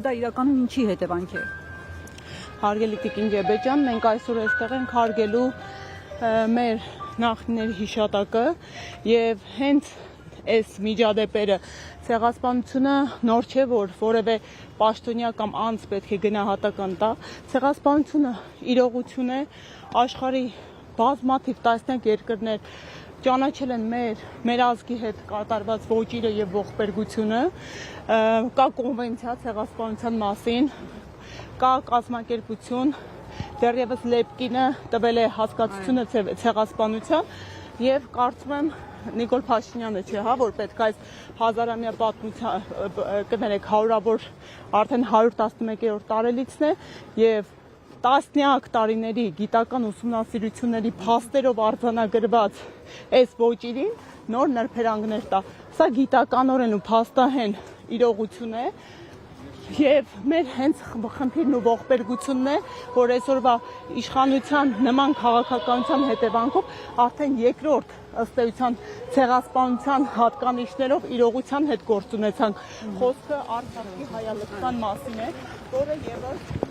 Դա իրականում ինչի հետևանք է։ Հարգելի Տիկին Ջեբեջան, մենք այսօր այստեղ ենք հարգելու մեր նախնիների հիշատակը եւ հենց այս միջադեպերը ցեղասպանությունը նոր չէ, որ որևէ պաշտոնյա կամ անձ պետք է գնահատական տա։ Ցեղասպանությունը իրողություն է, աշխարհի բազմաթիվ տասնյակ երկրներ ճանաչել են մեր ազգի հետ կատարված ոճիրը եւ ողբերգությունը, կա կոնվենցիա ցեղասպանության մասին, կա կազմակերպություն, դեռևս Լեպկինը տվել է հասկացությունը ցեղասպանության եւ կարծում եմ Նիկոլ Փաշինյանը չէ, որ պետք է այս հազարամյա պատմության կներեք հարյուրավոր արդեն 111-րդ տարելիցն է եւ տասնյակ տարիների գիտական ուսումնասիրությունների փաստերով արձանագրված այս ոճիրին նոր նրբերանգներ տա։ Սա գիտականորեն ու փաստահեն իրողություն է եւ մեր հենց խնդիրն ու ողբերգությունն է, որ այսօրվա իշխանության նման քաղաքականության հետևանքով արդեն երկրորդ ըստ էության ցեղասպանության հատկանիշներով իրողության հետ գործ ունեցանք։ Խոսքը Արցախի հայալքման մասին է, որը եւս